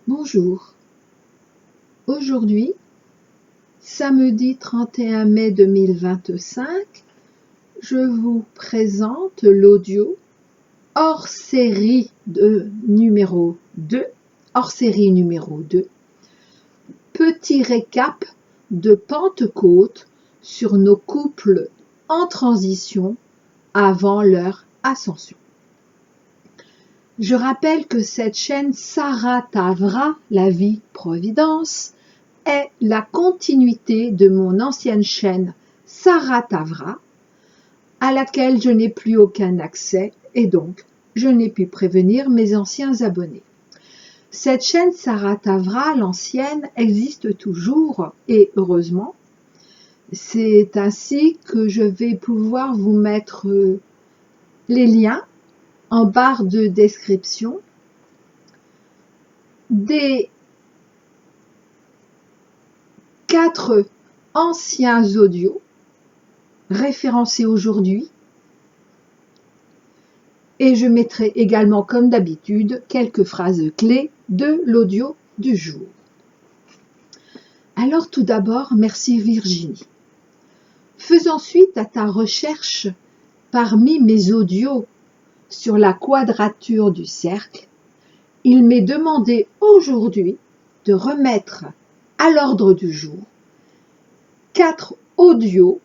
Bonjour, aujourd'hui, samedi 31 mai 2025, je vous présente l'audio hors série numéro 2, petit récap de Pentecôte sur nos couples en transition avant leur ascension. Je rappelle que cette chaîne Sarah Tavra, la vie Providence, est la continuité de mon ancienne chaîne Sarah Tavra, à laquelle je n'ai plus aucun accès et donc je n'ai pu prévenir mes anciens abonnés. Cette chaîne Sarah Tavra, l'ancienne, existe toujours et heureusement. C'est ainsi que je vais pouvoir vous mettre les liens en barre de description des 4 anciens audios référencés aujourd'hui et je mettrai également comme d'habitude quelques phrases clés de l'audio du jour. Alors tout d'abord, merci Virginie. Faisant suite à ta recherche parmi mes audios sur la quadrature du cercle, il m'est demandé aujourd'hui de remettre à l'ordre du jour 4 audios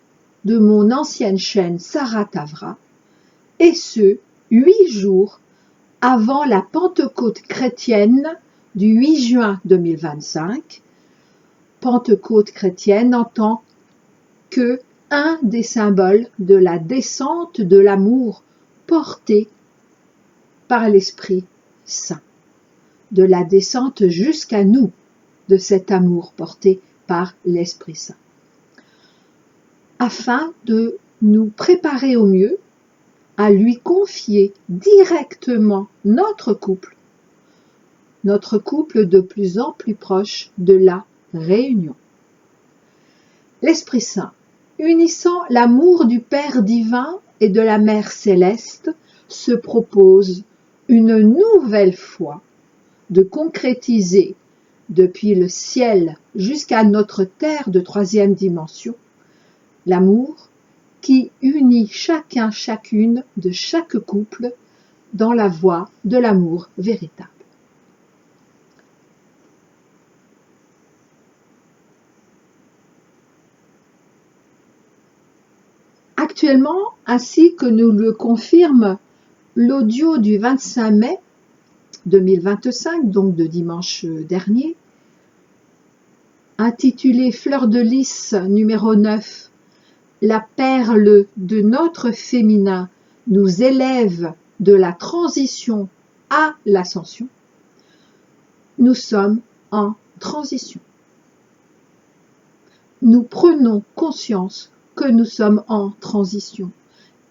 de mon ancienne chaîne Sarah Tavra, et ce, 8 jours avant la Pentecôte chrétienne du 8 juin 2025, Pentecôte chrétienne en tant que un des symboles de la descente de l'amour porté par l'Esprit Saint, de la descente jusqu'à nous de cet amour porté par l'Esprit Saint, afin de nous préparer au mieux à lui confier directement notre couple de plus en plus proche de la réunion. L'Esprit Saint, unissant l'amour du Père divin et de la Mère céleste, se propose une nouvelle fois de concrétiser depuis le ciel jusqu'à notre terre de 3e dimension l'amour qui unit chacune de chaque couple dans la voie de l'amour véritable. Actuellement, ainsi que nous le confirme l'audio du 25 mai 2025, donc de dimanche dernier, intitulé Fleur de lys numéro 9, la perle de notre féminin nous élève de la transition à l'ascension. Nous sommes en transition. Nous prenons conscience que nous sommes en transition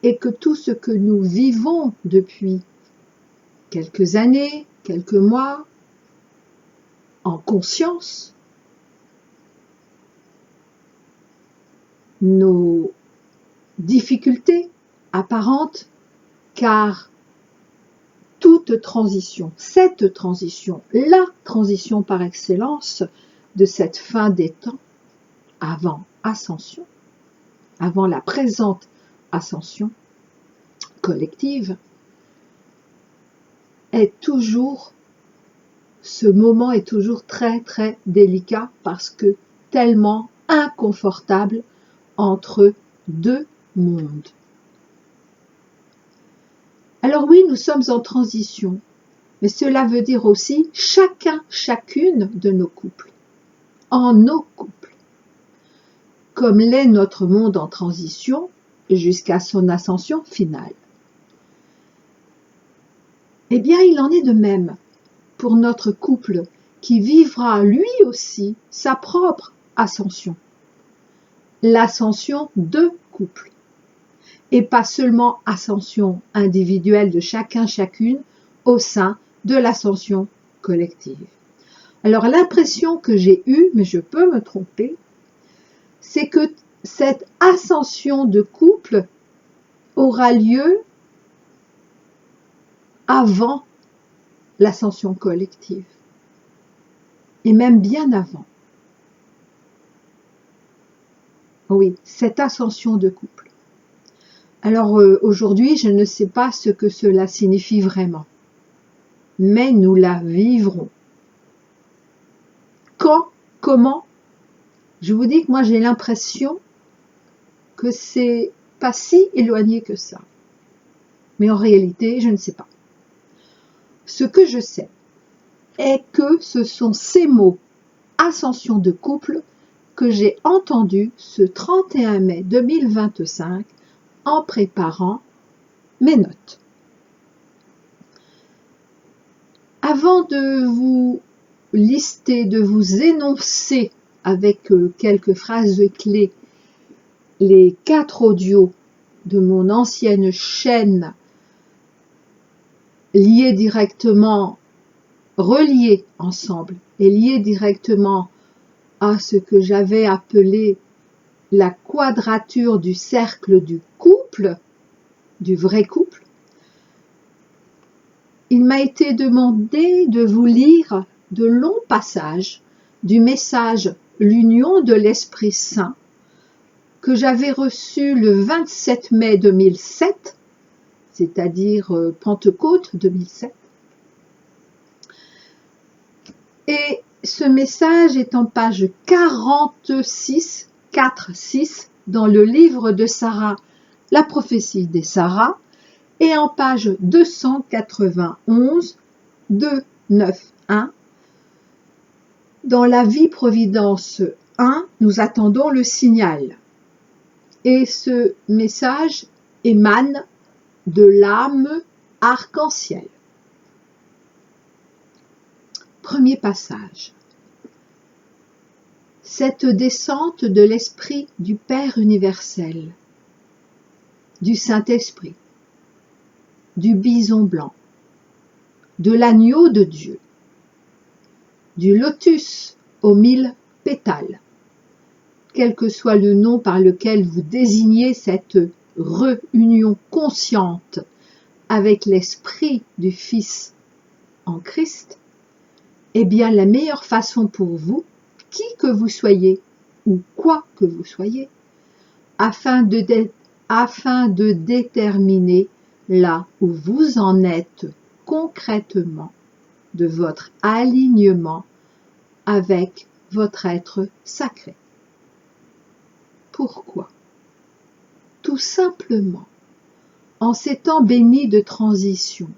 et que tout ce que nous vivons depuis quelques années, quelques mois, en conscience, nos difficultés apparentes, car toute transition, cette transition, la transition par excellence de cette fin des temps, avant ascension, avant la présente ascension collective, ce moment est toujours très très délicat parce que tellement inconfortable entre deux mondes. Alors oui, nous sommes en transition, mais cela veut dire aussi chacune de nos couples, en nos couples. Comme l'est notre monde en transition jusqu'à son ascension finale. Eh bien, il en est de même pour notre couple qui vivra lui aussi sa propre ascension, l'ascension de couple, et pas seulement ascension individuelle de chacune au sein de l'ascension collective. Alors l'impression que j'ai eue, mais je peux me tromper, c'est que cette ascension de couple aura lieu avant l'ascension collective. et même bien avant. Oui, cette ascension de couple. Alors aujourd'hui, je ne sais pas ce que cela signifie vraiment, mais nous la vivrons. Quand? Comment? Je vous dis que moi j'ai l'impression que c'est pas si éloigné que ça. Mais en réalité, je ne sais pas. Ce que je sais est que ce sont ces mots ascension de couple que j'ai entendus ce 31 mai 2025 en préparant mes notes. Avant de vous lister, de vous énoncer avec quelques phrases clés les 4 audios de mon ancienne chaîne liés directement, reliés ensemble et liés directement à ce que j'avais appelé la quadrature du cercle du couple, du vrai couple, il m'a été demandé de vous lire de longs passages du message « L'union de l'Esprit Saint » que j'avais reçu le 27 mai 2007, c'est-à-dire Pentecôte 2007. Et ce message est en page 46, 4-6 dans le livre de Sarah, la prophétie des Sarah, et en page 291, 2, 9, 1, dans la vie providence 1, nous attendons le signal. Et ce message émane de l'âme arc-en-ciel. Premier passage. Cette descente de l'Esprit du Père universel, du Saint-Esprit, du bison blanc, de l'agneau de Dieu, du lotus aux 1000 pétales, quel que soit le nom par lequel vous désignez cette réunion consciente avec l'Esprit du Fils en Christ, eh bien la meilleure façon pour vous, qui que vous soyez ou quoi que vous soyez, afin de déterminer là où vous en êtes concrètement de votre alignement avec votre être sacré. Pourquoi? Tout simplement, en ces temps bénis de transition,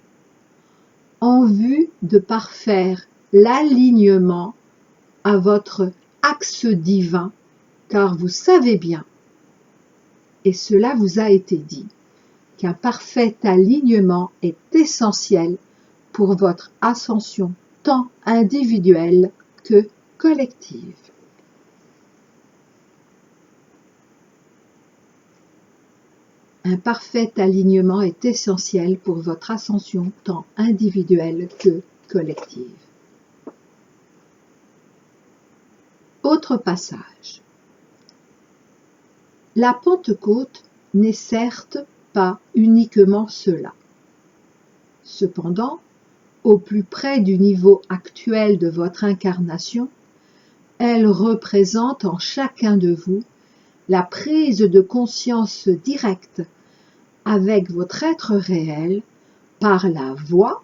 en vue de parfaire l'alignement à votre axe divin, car vous savez bien, et cela vous a été dit, qu'un parfait alignement est essentiel pour votre ascension tant individuelle que collective. Un parfait alignement est essentiel pour votre ascension tant individuelle que collective. Autre passage. La Pentecôte n'est certes pas uniquement cela. Cependant, au plus près du niveau actuel de votre incarnation, elle représente en chacun de vous la prise de conscience directe avec votre être réel par la voix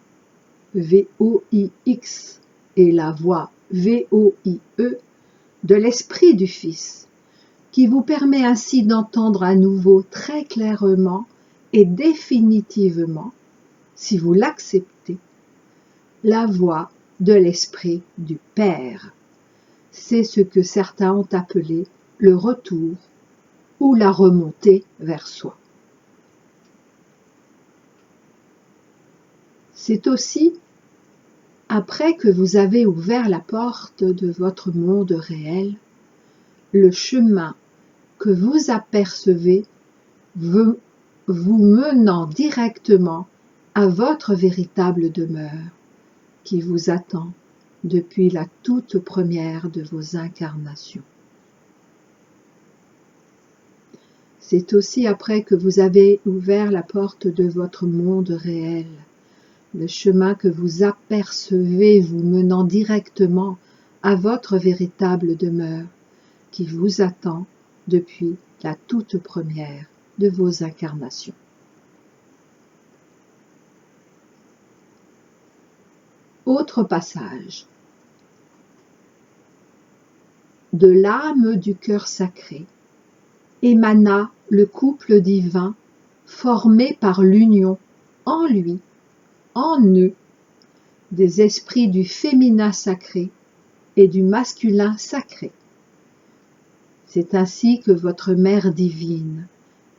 V-O-I-X et la voix V-O-I-E de l'Esprit du Fils, qui vous permet ainsi d'entendre à nouveau très clairement et définitivement, si vous l'acceptez, la voix de l'Esprit du Père. C'est ce que certains ont appelé le retour ou la remontée vers soi. C'est aussi après que vous avez ouvert la porte de votre monde réel, le chemin que vous apercevez vous menant directement à votre véritable demeure qui vous attend depuis la toute première de vos incarnations. C'est aussi après que vous avez ouvert la porte de votre monde réel, le chemin que vous apercevez vous menant directement à votre véritable demeure qui vous attend depuis la toute première de vos incarnations. Autre passage. De l'âme du cœur sacré émana le couple divin formé par l'union en lui, en eux, des esprits du féminin sacré et du masculin sacré. C'est ainsi que votre Mère divine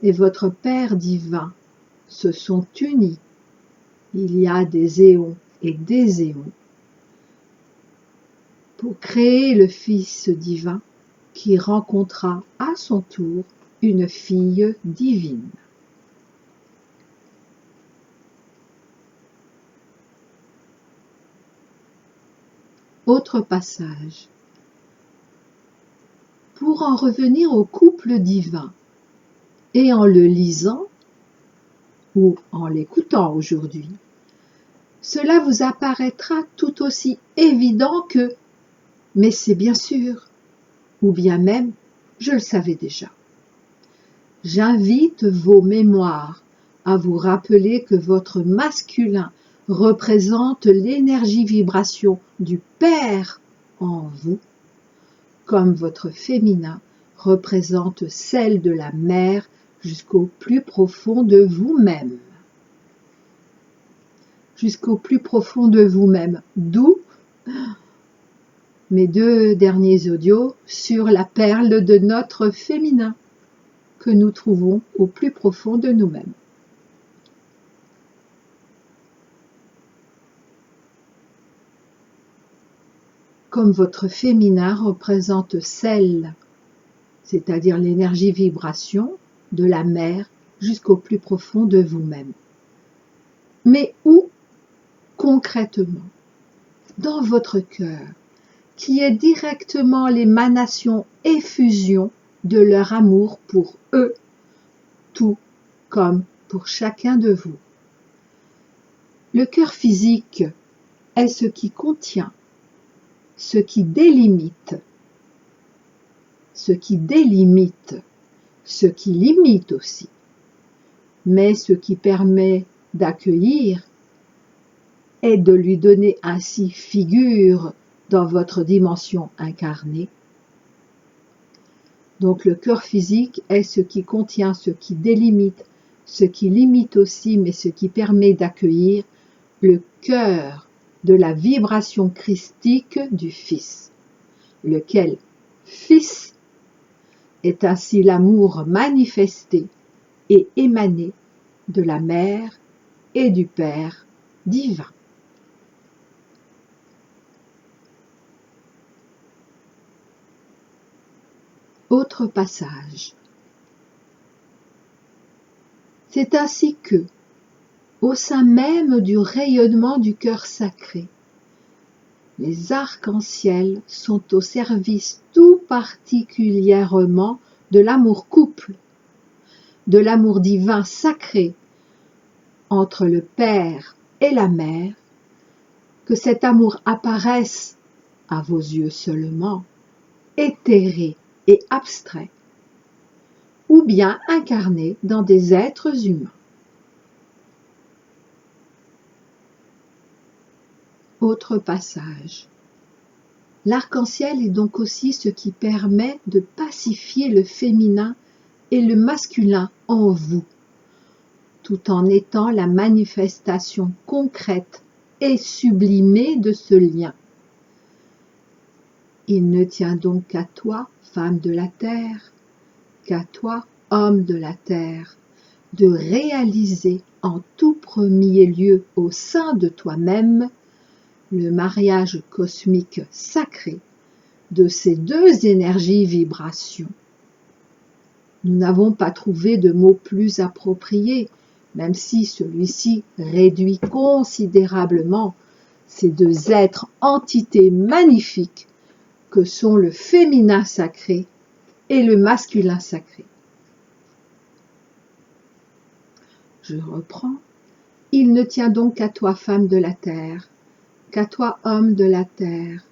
et votre Père divin se sont unis, il y a des éons et des éons, pour créer le Fils divin qui rencontra à son tour une fille divine. Autre passage. Pour en revenir au couple divin, et en le lisant, ou en l'écoutant aujourd'hui, cela vous apparaîtra tout aussi évident que « mais c'est bien sûr » ou bien même « je le savais déjà ». J'invite vos mémoires à vous rappeler que votre masculin représente l'énergie vibration du Père en vous, comme votre féminin représente celle de la Mère jusqu'au plus profond de vous-même. Jusqu'au plus profond de vous-même, d'où mes 2 derniers audios sur la perle de notre féminin que nous trouvons au plus profond de nous-mêmes. Comme votre féminin représente celle, c'est-à-dire l'énergie vibration de la Mère jusqu'au plus profond de vous-même. Mais où concrètement? Dans votre cœur, qui est directement l'émanation effusion de leur amour pour eux, tout comme pour chacun de vous. Le cœur physique est ce qui contient, ce qui délimite, ce qui limite aussi, mais ce qui permet d'accueillir et de lui donner ainsi figure dans votre dimension incarnée. Donc le cœur physique est ce qui contient, ce qui délimite, ce qui limite aussi, mais ce qui permet d'accueillir le cœur de la vibration christique du Fils, lequel Fils est ainsi l'amour manifesté et émané de la Mère et du Père divin. Autre passage. C'est ainsi que, au sein même du rayonnement du cœur sacré, les arcs-en-ciel sont au service tout particulièrement de l'amour-couple, de l'amour divin sacré entre le Père et la Mère, que cet amour apparaisse, à vos yeux seulement, éthéré et abstrait, ou bien incarné dans des êtres humains. Autre passage. L'arc-en-ciel est donc aussi ce qui permet de pacifier le féminin et le masculin en vous, tout en étant la manifestation concrète et sublimée de ce lien. Il ne tient donc qu'à toi, femme de la terre, qu'à toi, homme de la terre, de réaliser en tout premier lieu au sein de toi-même le mariage cosmique sacré de ces 2 énergies vibrations. Nous n'avons pas trouvé de mot plus approprié, même si celui-ci réduit considérablement ces 2 êtres entités magnifiques que sont le féminin sacré et le masculin sacré. Je reprends. Il ne tient donc qu'à toi, femme de la terre, qu'à toi, homme de la terre,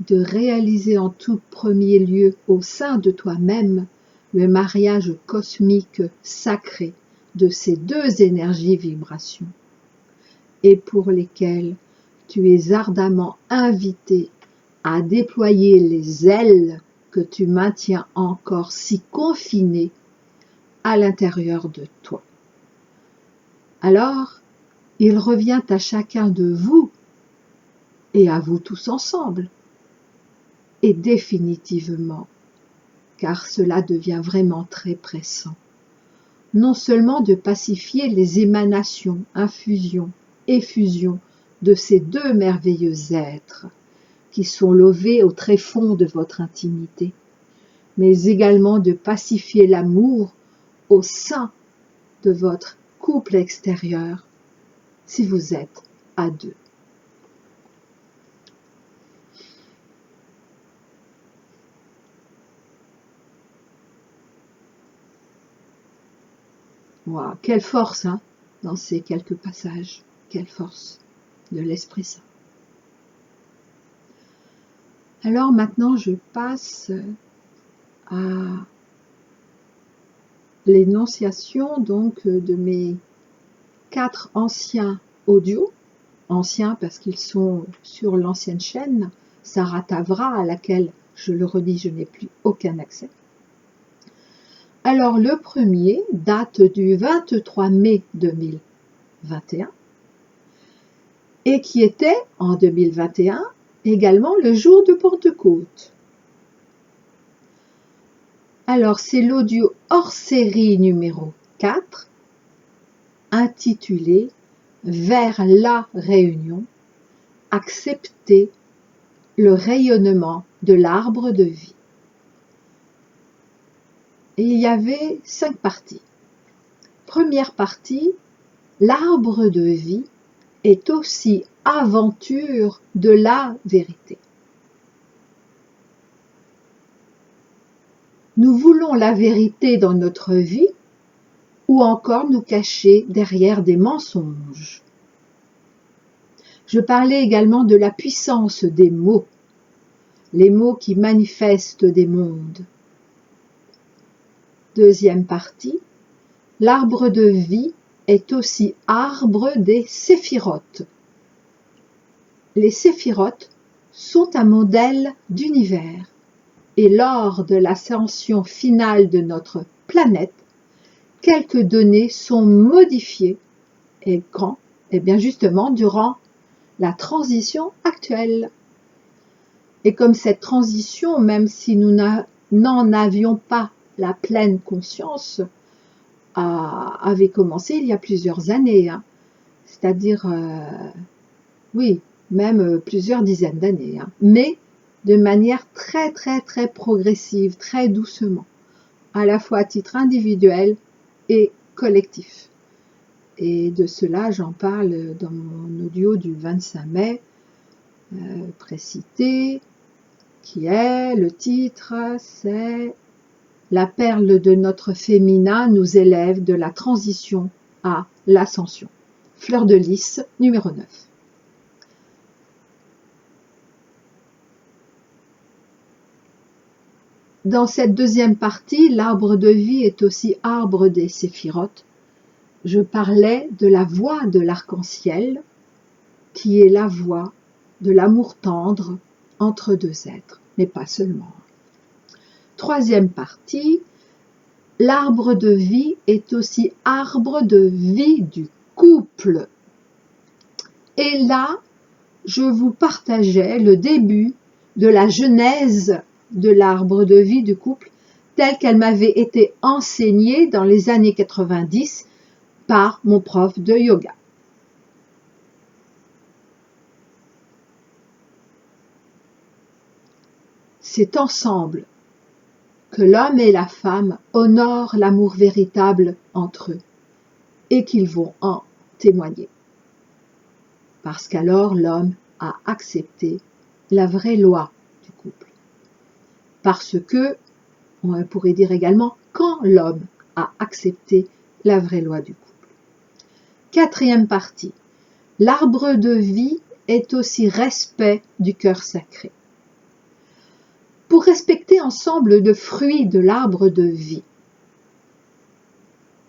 de réaliser en tout premier lieu au sein de toi-même le mariage cosmique sacré de ces deux énergies-vibrations, et pour lesquelles tu es ardemment invité à déployer les ailes que tu maintiens encore si confinées à l'intérieur de toi. Alors, il revient à chacun de vous, et à vous tous ensemble, et définitivement, car cela devient vraiment très pressant, non seulement de pacifier les émanations, infusions, effusions de ces deux merveilleux êtres qui sont levés au tréfonds de votre intimité, mais également de pacifier l'amour au sein de votre couple extérieur si vous êtes à deux. Wow, quelle force dans ces quelques passages, quelle force de l'Esprit Saint. Alors maintenant je passe à l'énonciation donc de mes 4 anciens audios, anciens parce qu'ils sont sur l'ancienne chaîne Saratavra, à laquelle, je le redis, je n'ai plus aucun accès. Alors le premier date du 23 mai 2021 et qui était en 2021 également le jour de Pentecôte. Alors c'est l'audio hors série numéro 4 intitulé Vers la réunion, accepter le rayonnement de l'arbre de vie. Et il y avait 5 parties. Première partie, l'arbre de vie est aussi aventure de la vérité. Nous voulons la vérité dans notre vie ou encore nous cacher derrière des mensonges. Je parlais également de la puissance des mots, les mots qui manifestent des mondes. Deuxième partie, l'arbre de vie est aussi arbre des séphirotes. Les séphirotes sont un modèle d'univers et lors de l'ascension finale de notre planète, quelques données sont modifiées. Et quand? Eh bien justement durant la transition actuelle. Et comme cette transition, même si nous n'en avions pas la pleine conscience, avait commencé il y a plusieurs années, c'est-à-dire, oui, même plusieurs dizaines d'années, mais de manière très très très progressive, très doucement, à la fois à titre individuel et collectif. Et de cela, j'en parle dans mon audio du 25 mai, précité, qui est, le titre, c'est « La perle de notre féminin nous élève de la transition à l'ascension ». Fleur de lys, numéro 9. Dans cette deuxième partie, l'arbre de vie est aussi arbre des séphirotes. Je parlais de la voix de l'arc-en-ciel, qui est la voix de l'amour tendre entre deux êtres, mais pas seulement. Troisième partie, l'arbre de vie est aussi arbre de vie du couple. Et là, je vous partageais le début de la genèse de l'arbre de vie du couple, telle qu'elle m'avait été enseignée dans les années 90 par mon prof de yoga. C'est ensemble que l'homme et la femme honorent l'amour véritable entre eux et qu'ils vont en témoigner. Parce qu'alors l'homme a accepté la vraie loi du couple. Parce que, on pourrait dire également, quand l'homme a accepté la vraie loi du couple. Quatrième partie, l'arbre de vie est aussi respect du cœur sacré. pour respecter ensemble le fruit de l'arbre de vie.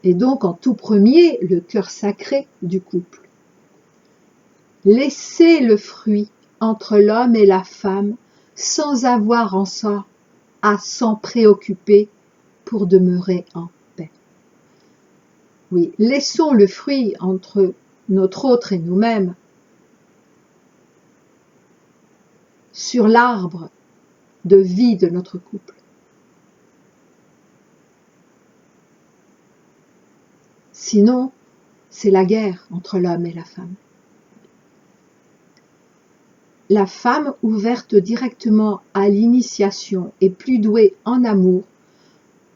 Et donc en tout premier, le cœur sacré du couple. Laissez le fruit entre l'homme et la femme sans avoir en soi à s'en préoccuper pour demeurer en paix. Oui, laissons le fruit entre notre autre et nous-mêmes sur l'arbre de vie de notre couple. Sinon, c'est la guerre entre l'homme et la femme. La femme ouverte directement à l'initiation et plus douée en amour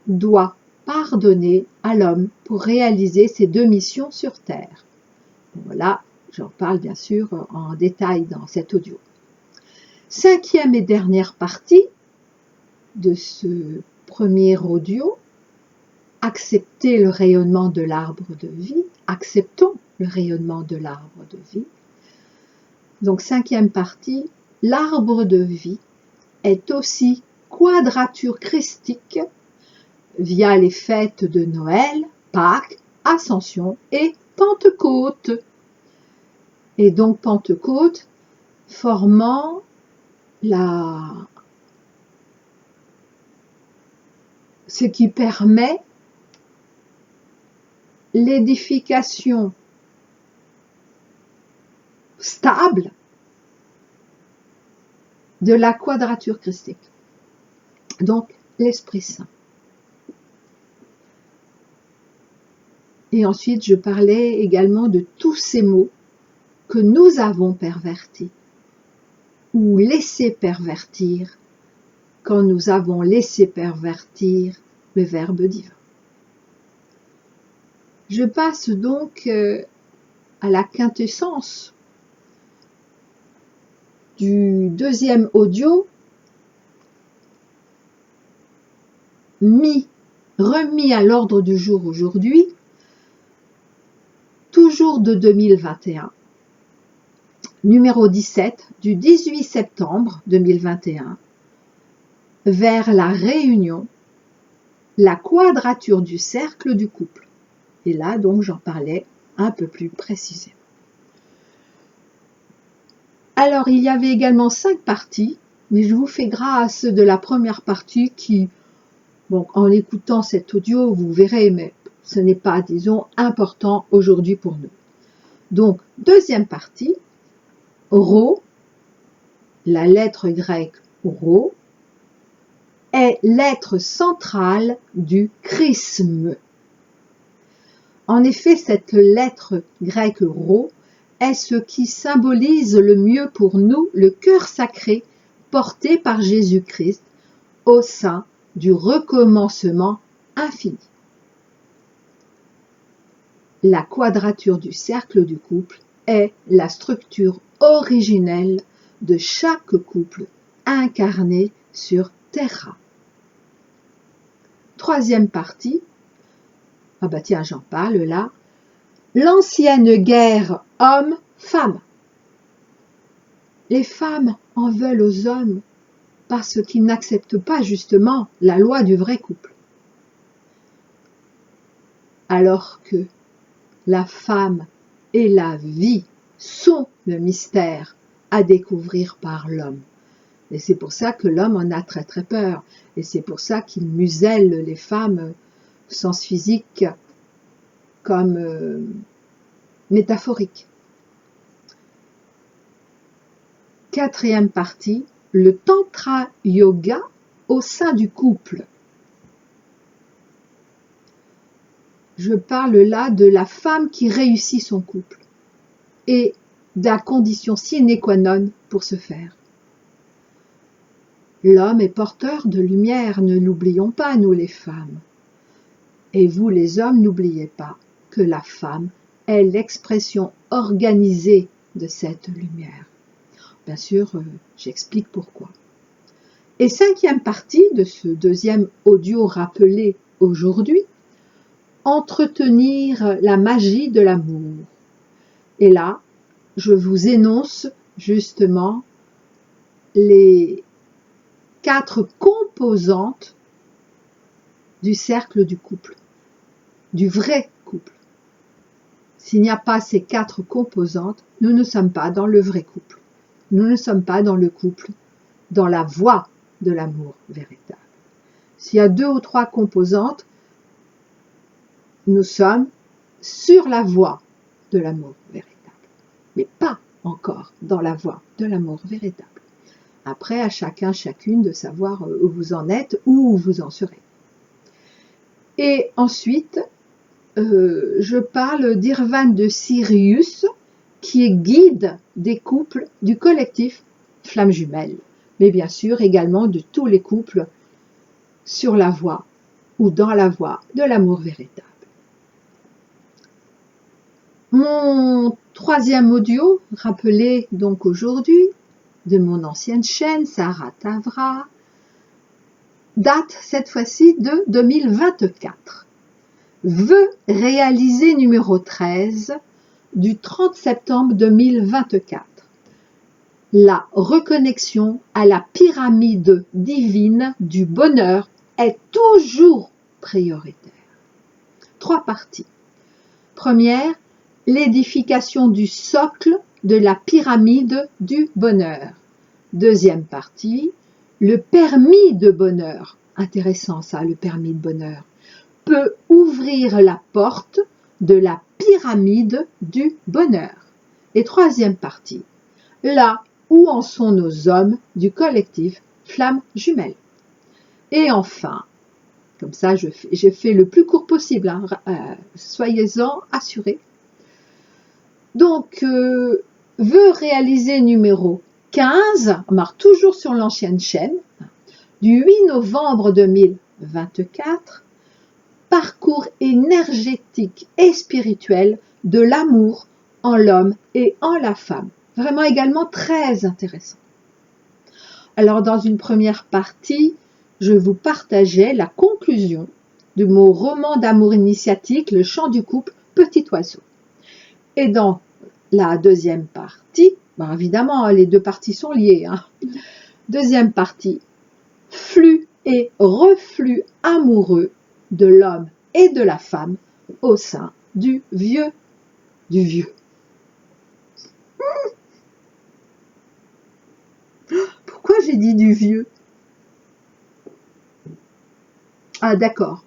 doit pardonner à l'homme pour réaliser ses deux missions sur terre. Voilà, j'en parle bien sûr en détail dans cet audio. Cinquième et dernière partie de ce premier audio, accepter le rayonnement de l'arbre de vie, acceptons le rayonnement de l'arbre de vie. Donc cinquième partie, l'arbre de vie est aussi quadrature christique via les fêtes de Noël, Pâques, Ascension et Pentecôte. Et donc Pentecôte formant ce qui permet l'édification stable de la quadrature christique. Donc l'Esprit Saint. Et ensuite, je parlais également de tous ces mots que nous avons pervertis ou laissé pervertir quand nous avons laissé pervertir le Verbe divin. Je passe donc à la quintessence du deuxième audio remis à l'ordre du jour aujourd'hui, toujours de 2021, numéro 17 du 18 septembre 2021, vers la réunion, la quadrature du cercle du couple. Et là, donc, j'en parlais un peu plus précisément. Alors, il y avait également 5 parties, mais je vous fais grâce de la première partie qui, bon, en écoutant cet audio, vous verrez, mais ce n'est pas, disons, important aujourd'hui pour nous. Donc, deuxième partie, Rho, la lettre grecque Rho, est l'être central du chrisme. En effet, cette lettre grecque Rho est ce qui symbolise le mieux pour nous le cœur sacré porté par Jésus-Christ au sein du recommencement infini. La quadrature du cercle du couple est la structure originelle de chaque couple incarné sur Terra. Troisième partie, ah bah tiens, j'en parle là, l'ancienne guerre homme-femme. Les femmes en veulent aux hommes parce qu'ils n'acceptent pas justement la loi du vrai couple. Alors que la femme et la vie sont le mystère à découvrir par l'homme. Et c'est pour ça que l'homme en a très très peur. Et c'est pour ça qu'il muselle les femmes, sens physique comme métaphorique. Quatrième partie, le tantra yoga au sein du couple. Je parle là de la femme qui réussit son couple et de la condition sine qua non pour ce faire. L'homme est porteur de lumière, ne l'oublions pas, nous les femmes. Et vous les hommes, n'oubliez pas que la femme est l'expression organisée de cette lumière. Bien sûr, j'explique pourquoi. Et cinquième partie de ce deuxième audio rappelé aujourd'hui, entretenir la magie de l'amour. Et là, je vous énonce justement les 4 composantes du cercle du couple, du vrai couple. S'il n'y a pas ces 4 composantes, nous ne sommes pas dans le vrai couple. Nous ne sommes pas dans le couple, dans la voie de l'amour véritable. S'il y a 2 ou 3 composantes, nous sommes sur la voie de l'amour véritable, mais pas encore dans la voie de l'amour véritable. Après, à chacun, chacune de savoir où vous en êtes ou où vous en serez. Et ensuite, je parle d'Irvan de Sirius, qui est guide des couples du collectif Flammes Jumelles, mais bien sûr également de tous les couples sur la voie ou dans la voie de l'amour véritable. Mon 3e audio, rappelé donc aujourd'hui, de mon ancienne chaîne, Sarah Tavra, date cette fois-ci de 2024. Vœux réalisés numéro 13 du 30 septembre 2024. La reconnexion à la pyramide divine du bonheur est toujours prioritaire. 3 parties. Première, l'édification du socle de la pyramide du bonheur. 2e partie, le permis de bonheur. Intéressant ça, le permis de bonheur. Peut ouvrir la porte de la pyramide du bonheur. Et 3e partie, là où en sont nos hommes du collectif Flammes Jumelles. Et enfin, comme ça j'ai fait le plus court possible, hein, soyez-en assurés. Donc, vœux réalisés numéro 15, on marque toujours sur l'ancienne chaîne, du 8 novembre 2024, parcours énergétique et spirituel de l'amour en l'homme et en la femme. Vraiment également très intéressant. Alors, dans une première partie, je vous partageais la conclusion de mon roman d'amour initiatique, Le chant du couple, Petit oiseau. Et dans la 2e partie, ben évidemment, les 2 parties sont liées. 2e partie, flux et reflux amoureux de l'homme et de la femme au sein du vieux. Pourquoi j'ai dit du vieux? Ah d'accord.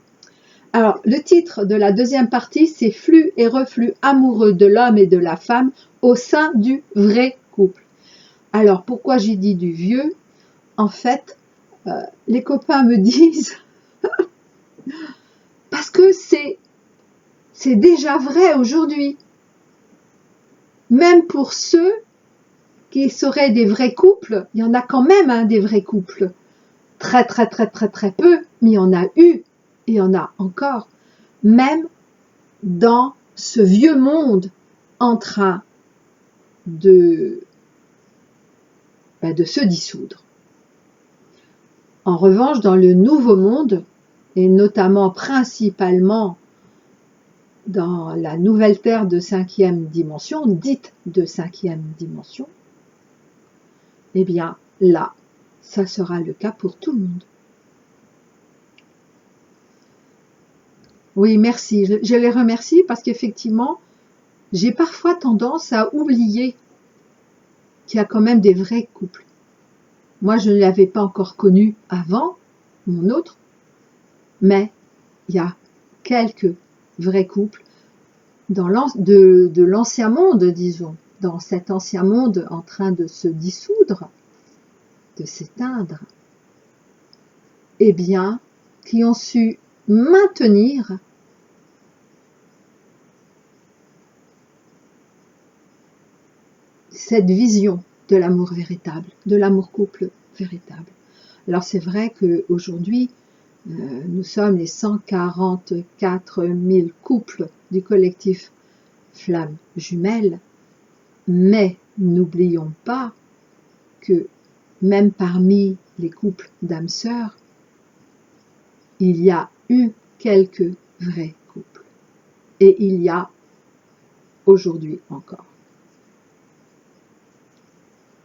Alors, le titre de la 2e partie, c'est Flux et reflux amoureux de l'homme et de la femme au sein du vrai couple. Alors, pourquoi j'ai dit du vieux? En fait, les copains me disent, parce que c'est déjà vrai aujourd'hui. Même pour ceux qui seraient des vrais couples, il y en a quand même des vrais couples. Très peu, mais il y en a eu, et il y en a encore. Même dans ce vieux monde en train de se dissoudre. En revanche, dans le nouveau monde, et notamment principalement dans la nouvelle Terre de 5e dimension, dite de 5e dimension, eh bien là, ça sera le cas pour tout le monde. Oui, merci. Je les remercie parce qu'effectivement, j'ai parfois tendance à oublier qu'il y a quand même des vrais couples. Moi, je ne l'avais pas encore connu avant, mon autre, mais il y a quelques vrais couples de l'ancien monde, disons, dans cet ancien monde en train de se dissoudre, de s'éteindre, eh bien, qui ont su maintenir cette vision de l'amour véritable, de l'amour couple véritable. Alors c'est vrai qu'aujourd'hui, nous sommes les 144 000 couples du collectif Flammes Jumelles, mais n'oublions pas que même parmi les couples d'âmes sœurs, il y a eu quelques vrais couples. Et il y a aujourd'hui encore.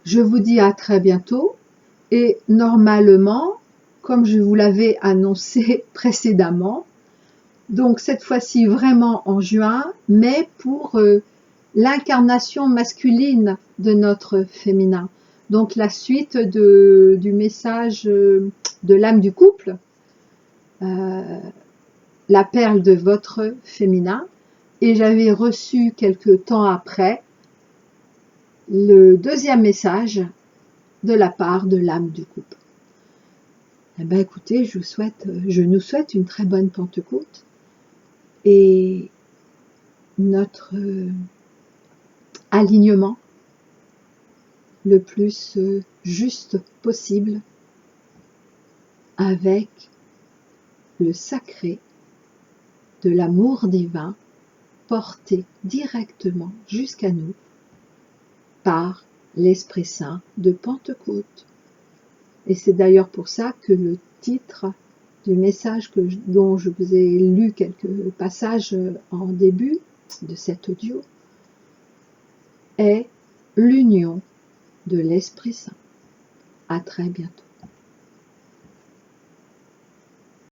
Je vous dis à très bientôt Et normalement, comme je vous l'avais annoncé précédemment, donc cette fois-ci vraiment en juin, mais pour l'incarnation masculine de notre féminin. Donc la suite du message de l'âme du couple, la perle de votre féminin. Et j'avais reçu quelques temps après le deuxième message de la part de l'âme du couple. Eh bien, écoutez, je nous souhaite une très bonne Pentecôte et notre alignement le plus juste possible avec le sacré de l'amour divin porté directement jusqu'à nous par l'Esprit Saint de Pentecôte. Et c'est d'ailleurs pour ça que le titre du message dont je vous ai lu quelques passages en début de cet audio est l'union de l'Esprit Saint. À très bientôt.